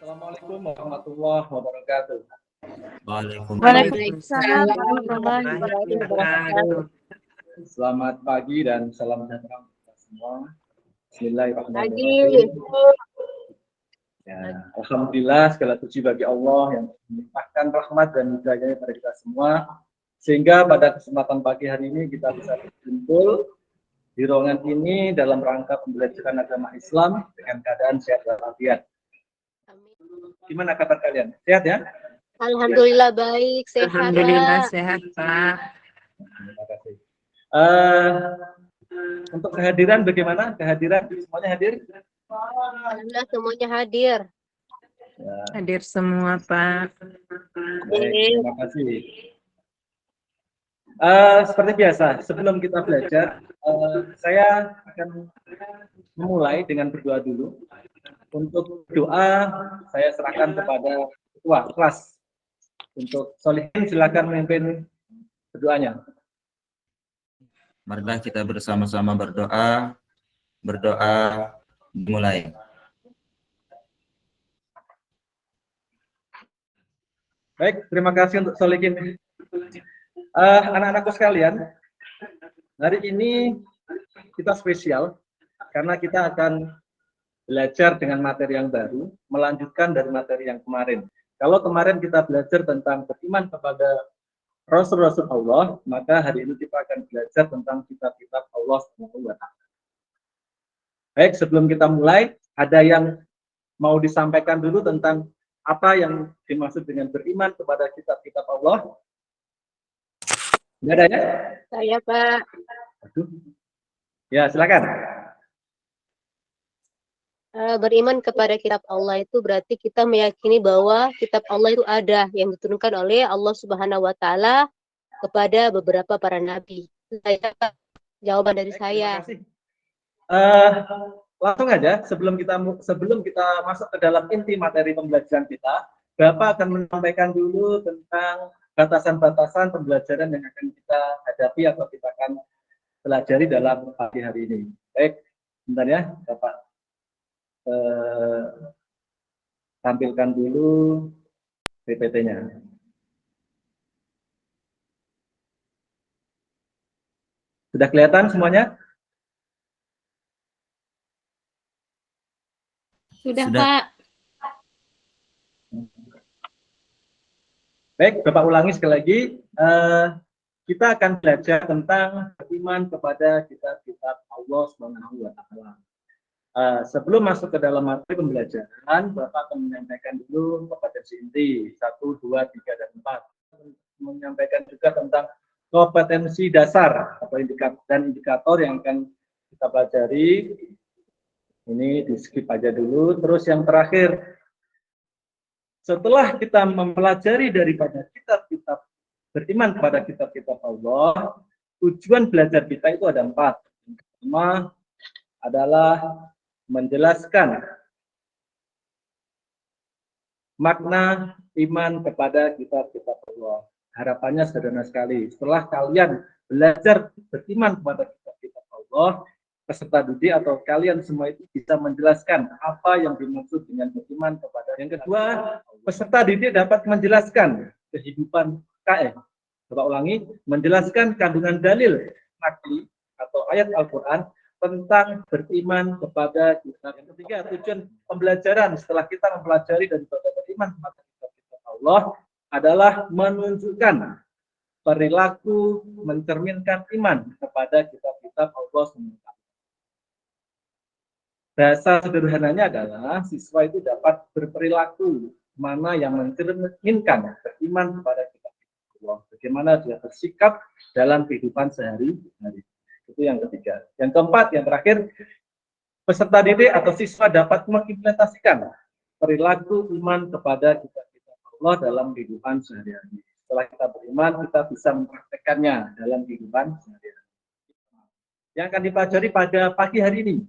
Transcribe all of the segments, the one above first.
Assalamualaikum warahmatullahi wabarakatuh. Waalaikumsalam warahmatullahi wabarakatuh. Selamat pagi dan salam sejahtera untuk kita semua. Bismillahirrahmanirrahim. Ya, alhamdulillah segala puji bagi Allah yang melimpahkan rahmat dan hidayahnya pada kita semua, sehingga pada kesempatan pagi hari ini kita bisa berkumpul di ruangan ini dalam rangka pembelajaran agama Islam dengan keadaan sehat walafiat. Gimana kabar kalian? Sehat ya? Alhamdulillah baik, sehat. Alhamdulillah sehat, Pak. Terima kasih. Untuk kehadiran bagaimana? Kehadiran semuanya hadir? Alhamdulillah semuanya hadir. Ya, Hadir semua, Pak. baik, terima kasih. Seperti biasa, sebelum kita belajar, saya akan memulai dengan berdoa dulu. Untuk doa, saya serahkan kepada ketua kelas. Untuk Solihin, silakan memimpin berdoanya. Marilah kita bersama-sama berdoa. Berdoa dimulai. Baik, terima kasih untuk Solihin. Anak-anakku sekalian, hari ini kita spesial karena kita akan belajar dengan materi yang baru, melanjutkan dari materi yang kemarin. Kalau kemarin kita belajar tentang beriman kepada Rasul-Rasul Allah, maka hari ini kita akan belajar tentang kitab-kitab Allah SWT. Baik, sebelum kita mulai, ada yang mau disampaikan dulu tentang apa yang dimaksud dengan beriman kepada kitab-kitab Allah? Nggak ada ya? Saya, Pak. Aduh. Ya, silakan. Beriman kepada kitab Allah itu berarti kita meyakini bahwa kitab Allah itu ada yang diturunkan oleh Allah Subhanahu wa taala kepada beberapa para nabi. Saya, jawaban dari saya. Terima kasih. Langsung aja sebelum kita masuk ke dalam inti materi pembelajaran kita, Bapak akan menyampaikan dulu tentang batasan-batasan pembelajaran yang akan kita hadapi atau kita akan pelajari dalam pagi hari ini. Baik, bentar ya, Bapak tampilkan dulu PPT-nya. Sudah kelihatan semuanya? Sudah, Sudah. Pak. Baik, Bapak ulangi sekali lagi. Kita akan belajar tentang beriman kepada kitab-kitab Allah Subhanahu wa taala. Sebelum masuk ke dalam materi pembelajaran, Bapak akan menyampaikan dulu kompetensi inti 1, 2, 3, dan 4. Menyampaikan juga tentang kompetensi dasar atau indikator yang akan kita pelajari. Ini di skip aja dulu. Terus yang terakhir, setelah kita mempelajari daripada kitab-kitab beriman kepada kitab-kitab Allah, tujuan belajar kita itu ada 4. Yang pertama adalah menjelaskan makna iman kepada kitab-kitab Allah. Harapannya sederhana sekali. Setelah kalian belajar beriman kepada kitab-kitab Allah, peserta didik atau kalian semua itu bisa menjelaskan apa yang dimaksud dengan beriman kepada. Yang kedua, peserta didik dapat menjelaskan kehidupan KM. Bapak ulangi, menjelaskan kandungan dalil nakli atau ayat Al-Quran tentang beriman kepada kitab. Yang ketiga, tujuan pembelajaran setelah kita mempelajari dan beriman kepada kitab-kitab Allah adalah menunjukkan perilaku mencerminkan iman kepada kitab-kitab Allah SWT. Bahasa sederhananya adalah siswa itu dapat berperilaku mana yang mencerminkan beriman kepada kitab-kitab Allah. Bagaimana dia bersikap dalam kehidupan sehari-hari. Itu yang ketiga. Yang keempat, yang terakhir, peserta didik atau siswa dapat mengimplementasikan perilaku iman kepada kitab-kitab Allah dalam kehidupan sehari-hari. Setelah kita beriman, kita bisa mempraktekannya dalam kehidupan sehari-hari. Yang akan dipelajari pada pagi hari ini,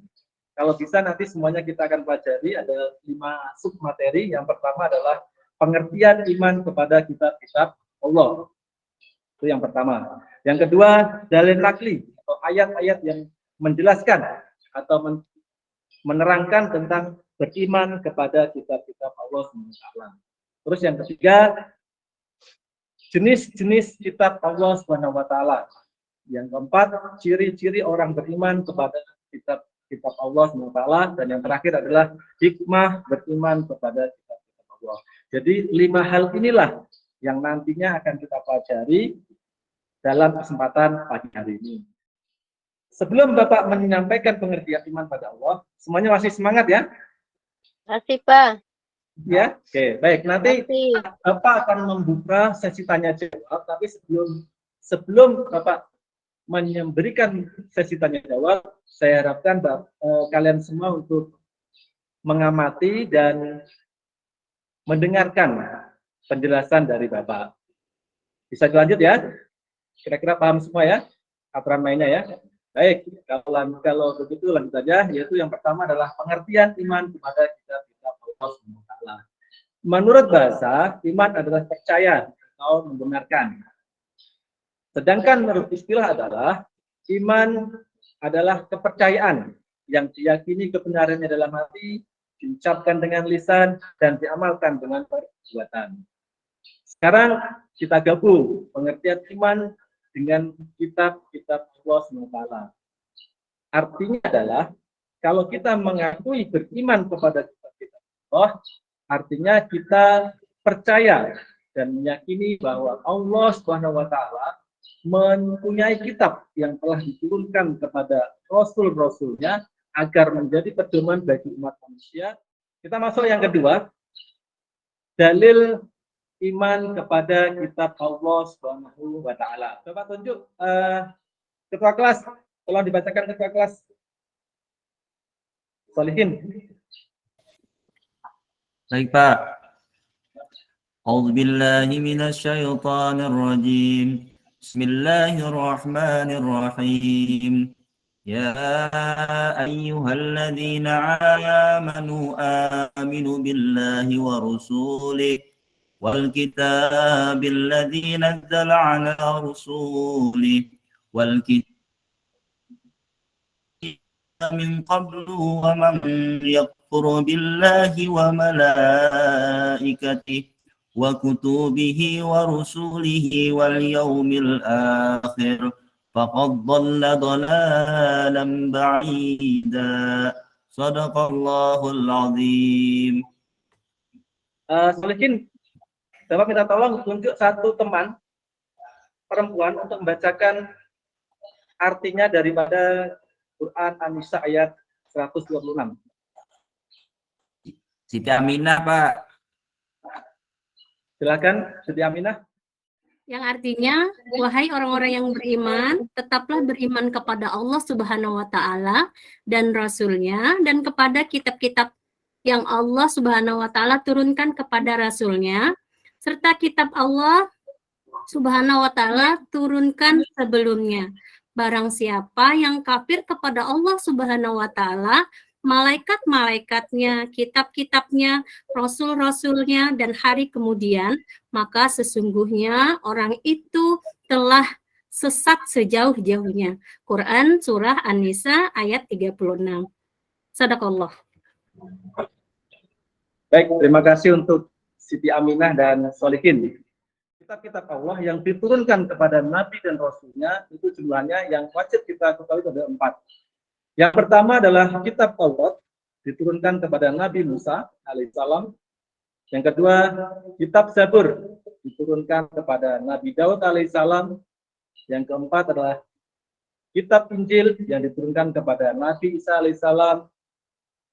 kalau bisa nanti semuanya kita akan pelajari, ada 5 sub materi. Yang pertama adalah pengertian iman kepada kitab-kitab Allah. Itu yang pertama. Yang kedua, dalil nakli atau ayat-ayat yang menjelaskan atau menerangkan tentang beriman kepada kitab-kitab Allah SWT. Terus yang ketiga, jenis-jenis kitab Allah SWT. Yang keempat, ciri-ciri orang beriman kepada kitab Allah SWT. Dan yang terakhir adalah hikmah beriman kepada kitab-kitab Allah. Jadi 5 hal inilah yang nantinya akan kita pelajari dalam kesempatan pagi hari ini. Sebelum Bapak menyampaikan pengertian iman pada Allah, semuanya masih semangat ya? Masih, Pak. Ya, oke, baik. Nanti Masih. Bapak akan membuka sesi tanya jawab, tapi sebelum Bapak memberikan sesi tanya jawab, saya harapkan kalian semua untuk mengamati dan mendengarkan penjelasan dari Bapak. Bisa dilanjut ya? Kira-kira paham semua ya aturan mainnya ya? Baik, kalau begitu lanjut saja, yaitu yang pertama adalah pengertian iman kepada kitab-kitab Allah SWT. Menurut bahasa, iman adalah percaya atau membenarkan. Sedangkan menurut istilah adalah iman adalah kepercayaan yang diyakini kebenarannya dalam hati, diucapkan dengan lisan, dan diamalkan dengan perbuatan. Sekarang kita gabung pengertian iman dengan kitab-kitab Allah SWT. Artinya adalah kalau kita mengakui beriman kepada kitab-kitab Allah, artinya kita percaya dan meyakini bahwa Allah SWT mempunyai kitab yang telah diturunkan kepada Rasul-Rasulnya agar menjadi pedoman bagi umat manusia. Kita masuk yang kedua, dalil iman kepada kitab Allah Subhanahu wa Ta'ala. Coba tunjuk ketua kelas, tolong dibacakan ketua kelas. Solihin. Baik, Pak. A'udzu billahi minasyaitonir rajim. Bismillahirrahmanirrahim. Ya ayyuhalladzina amanu aminu billahi wa rusulihi والكتاب الذي نزل على رسوله والكتاب من قبل ومن يكفر بالله وملائكته وكتبه ورسله واليوم الآخر فقد ضل ضلالا بعيدا صدق الله العظيم. Solihin, Bapak minta tolong tunjuk satu teman perempuan untuk membacakan artinya daripada Quran An-Nisa ayat 126. Siti Aminah, Pak. Silakan, Siti Aminah. Yang artinya, wahai orang-orang yang beriman, tetaplah beriman kepada Allah Subhanahu wa Ta'ala dan Rasul-Nya, dan kepada kitab-kitab yang Allah Subhanahu wa Ta'ala turunkan kepada Rasul-Nya, serta kitab Allah Subhanahu wa Ta'ala turunkan sebelumnya. Barang siapa yang kafir kepada Allah Subhanahu wa Ta'ala, malaikat-malaikatnya, kitab-kitabnya, rasul-rasulnya, dan hari kemudian, maka sesungguhnya orang itu telah sesat sejauh-jauhnya. Quran Surah An-Nisa ayat 36. Sadaqallah. Baik, terima kasih untuk Siti Aminah dan Solihin. Kitab-kitab Allah yang diturunkan kepada Nabi dan Rasulnya itu jumlahnya yang wajib kita ketahui ada 4. Yang pertama adalah kitab Taurat diturunkan kepada Nabi Musa alaihissalam. Yang kedua, kitab Zabur diturunkan kepada Nabi Daud alaihissalam. Yang keempat adalah kitab Injil yang diturunkan kepada Nabi Isa alaihissalam.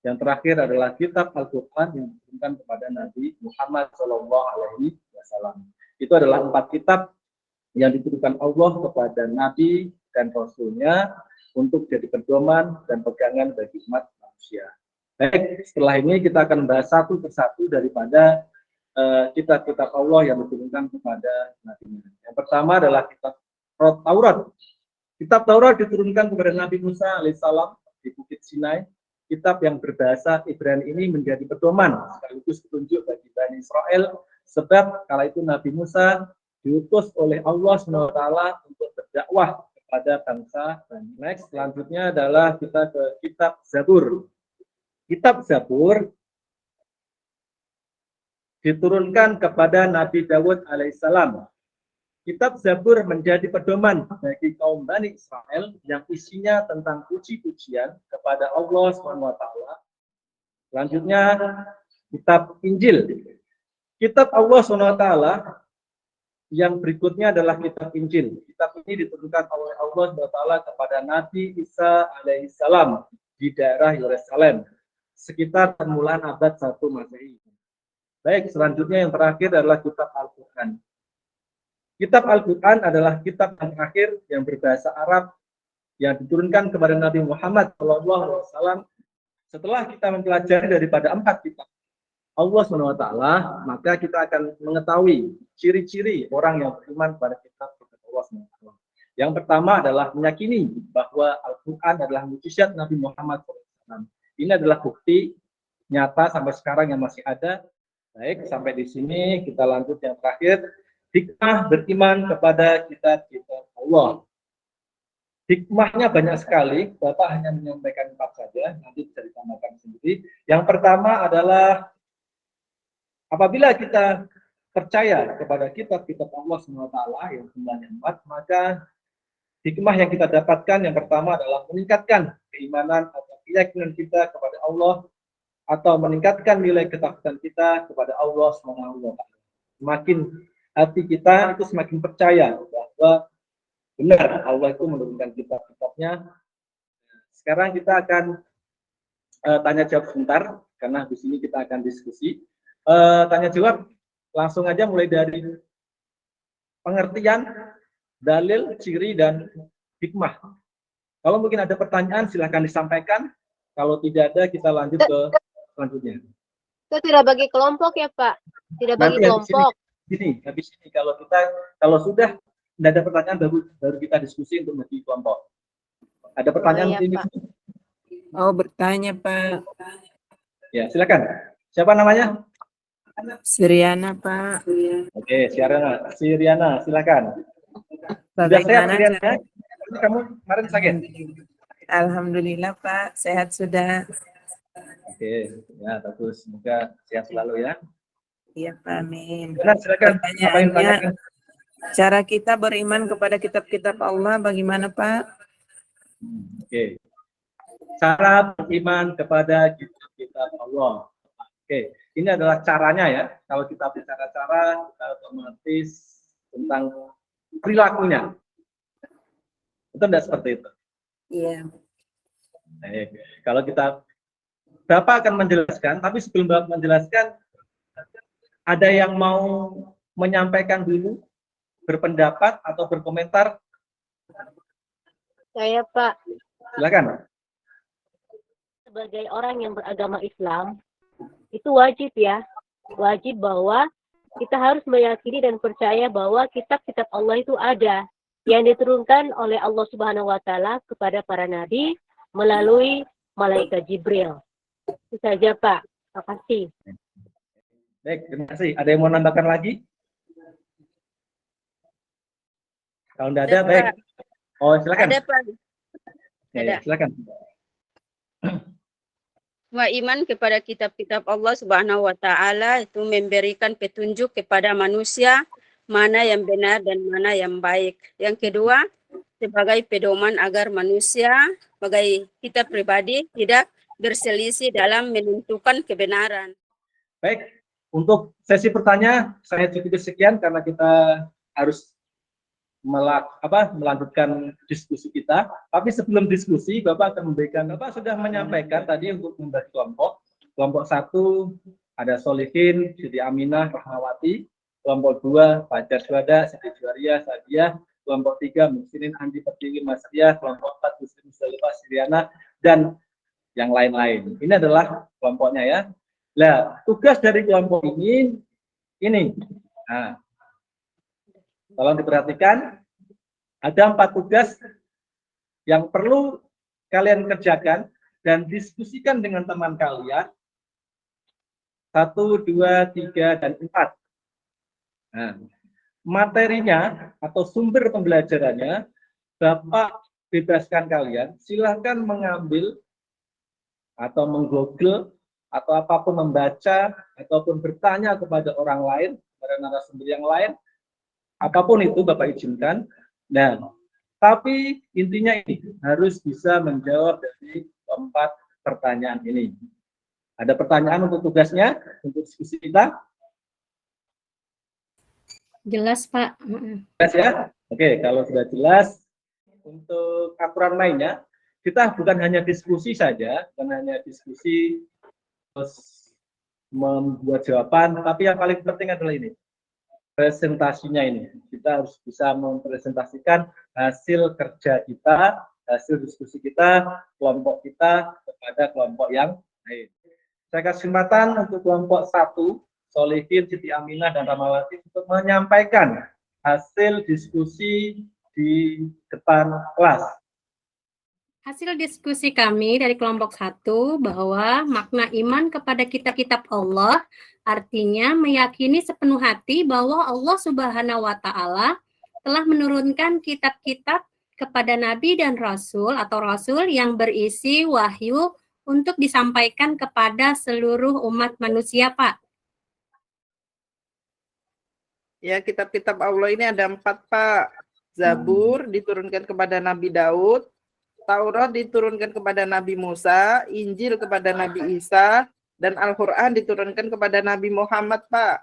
Yang terakhir adalah kitab Al-Quran yang diturunkan kepada Nabi Muhammad SAW. Itu adalah 4 kitab yang diturunkan Allah kepada Nabi dan Rasulnya untuk jadi pedoman dan pegangan bagi umat manusia. Baik, setelah ini kita akan bahas satu persatu daripada kitab-kitab Allah yang diturunkan kepada Nabi. Yang pertama adalah kitab Taurat. Kitab Taurat diturunkan kepada Nabi Musa alaihissalam di Bukit Sinai. Kitab yang berbahasa Ibrani ini menjadi pedoman sekaligus petunjuk bagi Bani Israel, sebab kala itu Nabi Musa diutus oleh Allah SWT untuk berdakwah kepada bangsa Bani. Next, selanjutnya adalah kita ke kitab Zabur. kitab Zabur diturunkan kepada Nabi Dawud alaihissalam. Kitab Zabur menjadi pedoman bagi kaum Bani Israel yang isinya tentang puji-pujian kepada Allah SWT. Selanjutnya, kitab Injil. Kitab Allah SWT yang berikutnya adalah kitab Injil. Kitab ini diturunkan oleh Allah SWT kepada Nabi Isa alaihissalam di daerah Yerusalem, sekitar permulaan abad 1 Masehi. Baik, selanjutnya yang terakhir adalah kitab Al-Quran. Kitab Al-Quran adalah kitab yang terakhir yang berbahasa Arab yang diturunkan kepada Nabi Muhammad SAW. Setelah kita mempelajari daripada 4 kitab Allah SWT, maka kita akan mengetahui ciri-ciri orang yang beriman pada kitab Allah SWT. Yang pertama adalah meyakini bahwa Al-Quran adalah mukjizat Nabi Muhammad SAW. Ini adalah bukti nyata sampai sekarang yang masih ada. Baik, sampai di sini kita lanjut yang terakhir. Hikmah beriman kepada kitab-kitab Allah. Hikmahnya banyak sekali, Bapak hanya menyampaikan 4 saja, nanti bisa ditambahkan sendiri. Yang pertama adalah apabila kita percaya kepada kitab-kitab Allah SWT yang jumlahnya 4, maka hikmah yang kita dapatkan yang pertama adalah meningkatkan keimanan atau keyakinan kita kepada Allah, atau meningkatkan nilai ketakutan kita kepada Allah SWT. Semakin hati kita itu semakin percaya bahwa benar Allah itu menurunkan kitab-kitabnya. Sekarang kita akan tanya jawab sebentar, karena di sini kita akan diskusi. Tanya jawab langsung aja, mulai dari pengertian, dalil, ciri, dan hikmah. Kalau mungkin ada pertanyaan silahkan disampaikan. Kalau tidak ada, kita lanjut ke selanjutnya. Itu tidak bagi kelompok ya Pak? Tidak bagi Nanti kelompok. habis ini kalau sudah tidak ada pertanyaan baru kita diskusi untuk bagi kelompok. Ada pertanyaan iya, di sini? Pak. Oh, bertanya Pak. Ya, silakan. Siapa namanya? Siriana Pak. Oke, Siriana, silakan. Sudah sehat, Bagaimana Siriana? cara- Kamu kemarin sakit? Alhamdulillah Pak, sehat sudah. Oke, ya bagus. Semoga sehat selalu ya. Iya Pak, amin. Nah, silakan. Apa yang Pertanyaannya, ditanyakan? cara kita beriman kepada kitab-kitab Allah bagaimana Pak? Oke. Cara beriman kepada kitab Allah. Oke, ini adalah caranya ya. Kalau kita bicara cara, kita otomatis tentang perilakunya. Itu tidak seperti itu. Iya. Baik. Kalau kita, Bapak akan menjelaskan, tapi sebelum Bapak menjelaskan, ada yang mau menyampaikan dulu, berpendapat atau berkomentar? Saya Pak, Silakan. sebagai orang yang beragama Islam, itu wajib ya. Wajib bahwa kita harus meyakini dan percaya bahwa kitab-kitab Allah itu ada, yang diturunkan oleh Allah Subhanahu wa Ta'ala kepada para nabi melalui malaikat Jibril. Itu saja Pak. Terima kasih. Baik, terima kasih. Ada yang mau nambahkan lagi? Kalau tidak ada, baik. Oh, silakan. Ada Pak. Oke, ada. silakan. Wa iman kepada kitab-kitab Allah Subhanahu wa Ta'ala itu memberikan petunjuk kepada manusia mana yang benar dan mana yang baik. Yang kedua, sebagai pedoman agar manusia sebagai kita pribadi tidak berselisih dalam menentukan kebenaran. Baik, untuk sesi pertanyaan saya cukup sekian karena kita harus melanjutkan diskusi kita. Tapi sebelum diskusi, Bapak akan memberikan, Bapak sudah menyampaikan tadi untuk membagi kelompok. Kelompok 1 ada Solihin, Siti Aminah, Rahmawati. Kelompok 2 Fajar Syuhada, Siti Juwaria, Sadiah. Kelompok 3 Muslimin, Andi Pertiwi, Masriah. Kelompok 4 Muslim Mustalifah, Siriana, dan yang lain-lain. Ini adalah kelompoknya ya. Nah, tugas dari kelompok ini. Nah, tolong diperhatikan, ada 4 tugas yang perlu kalian kerjakan dan diskusikan dengan teman kalian. 1, 2, 3, dan 4. Nah, materinya atau sumber pembelajarannya, Bapak bebaskan kalian, silahkan mengambil atau menggoogle atau apapun, membaca ataupun bertanya kepada orang lain, kepada narasumber yang lain, apapun itu Bapak izinkan. Nah, tapi intinya ini harus bisa menjawab dari 4 pertanyaan ini. Ada pertanyaan untuk tugasnya, untuk diskusi kita? Jelas, Pak. Jelas ya? Oke, kalau sudah jelas, untuk aturan mainnya, kita bukan hanya diskusi saja, bukan hanya diskusi terus membuat jawaban, tapi yang paling penting adalah ini, presentasinya ini. Kita harus bisa mempresentasikan hasil kerja kita, hasil diskusi kita, kelompok kita kepada kelompok yang lain. Saya kasih kesempatan untuk kelompok 1, Solihin, Siti Aminah, dan Ramawati untuk menyampaikan hasil diskusi di depan kelas. Hasil diskusi kami dari kelompok 1 bahwa makna iman kepada kitab-kitab Allah artinya meyakini sepenuh hati bahwa Allah Subhanahu wa Ta'ala telah menurunkan kitab-kitab kepada nabi dan rasul atau rasul yang berisi wahyu untuk disampaikan kepada seluruh umat manusia, Pak. Ya, kitab-kitab Allah ini ada 4, Pak. Zabur diturunkan kepada Nabi Daud, Taurat diturunkan kepada Nabi Musa, Injil kepada Nabi Isa, dan Al-Quran diturunkan kepada Nabi Muhammad, Pak.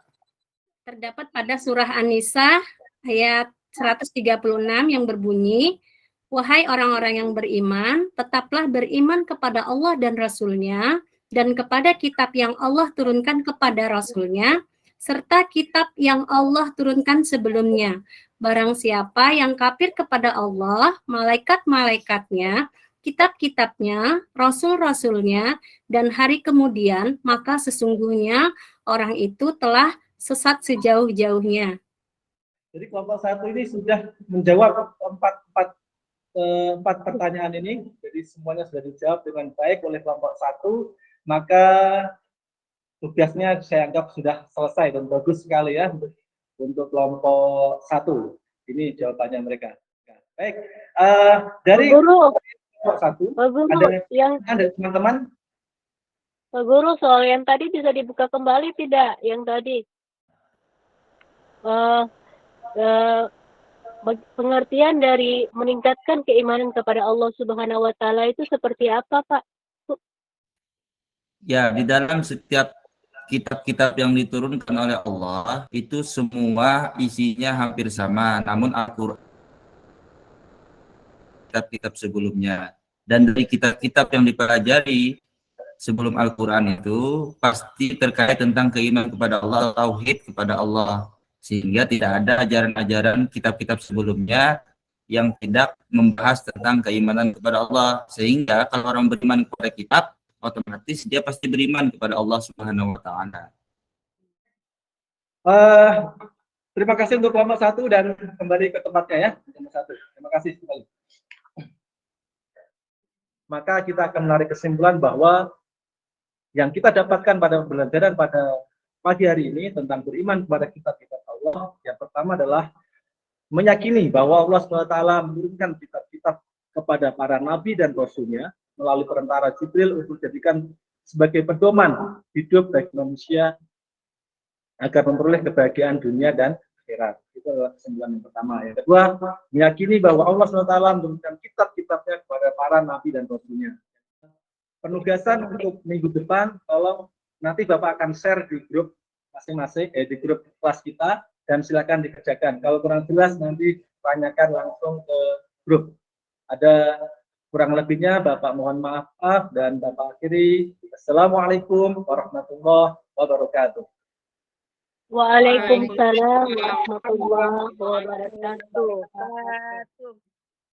Terdapat pada surah An-Nisa ayat 136 yang berbunyi, wahai orang-orang yang beriman, tetaplah beriman kepada Allah dan Rasul-Nya, dan kepada kitab yang Allah turunkan kepada Rasul-Nya, serta kitab yang Allah turunkan sebelumnya. Barang siapa yang kafir kepada Allah, malaikat-malaikatnya, kitab-kitabnya, rasul-rasulnya, dan hari kemudian, maka sesungguhnya orang itu telah sesat sejauh-jauhnya. Jadi kelompok 1 ini sudah menjawab 4 pertanyaan ini, jadi semuanya sudah dijawab dengan baik oleh kelompok 1, maka tugasnya saya anggap sudah selesai dan bagus sekali ya untuk kelompok 1. Ini jawabannya mereka. Baik, dari kelompok 1 ada teman-teman. Pak Guru, soal yang tadi bisa dibuka kembali tidak? Yang tadi pengertian dari meningkatkan keimanan kepada Allah Subhanahu wa Ta'ala itu seperti apa, Pak? Ya, di dalam setiap kitab-kitab yang diturunkan oleh Allah itu semua isinya hampir sama, namun Al-Quran kitab-kitab sebelumnya, dan dari kitab-kitab yang dipelajari sebelum Al-Quran itu pasti terkait tentang keimanan kepada Allah, tauhid kepada Allah, sehingga tidak ada ajaran-ajaran kitab-kitab sebelumnya yang tidak membahas tentang keimanan kepada Allah. Sehingga kalau orang beriman kepada kitab, otomatis dia pasti beriman kepada Allah Subhanahu wa Ta'ala. Terima kasih untuk kelompok 1 dan kembali ke tempatnya ya, kelompok 1. Terima kasih sekali. Maka kita akan menarik kesimpulan bahwa yang kita dapatkan pada pembelajaran pada pagi hari ini tentang beriman kepada kitab-kitab Allah, yang pertama adalah meyakini bahwa Allah SWT menurunkan kitab-kitab kepada para nabi dan rasulnya melalui perantara Jibril untuk dijadikan sebagai pedoman hidup bagi manusia agar memperoleh kebahagiaan dunia dan akhirat. Itu adalah kesimpulan yang pertama. Yang kedua, meyakini bahwa Allah SWT menurunkan kitab-kitabnya kepada para nabi dan rasulnya. Penugasan untuk minggu depan, tolong nanti Bapak akan share di grup masing-masing, di grup kelas kita, dan silakan dikerjakan. Kalau kurang jelas nanti tanyakan langsung ke grup. Ada kurang lebihnya Bapak mohon maaf dan Bapak akhiri. Assalamualaikum warahmatullahi wabarakatuh. Waalaikumsalam warahmatullahi wabarakatuh.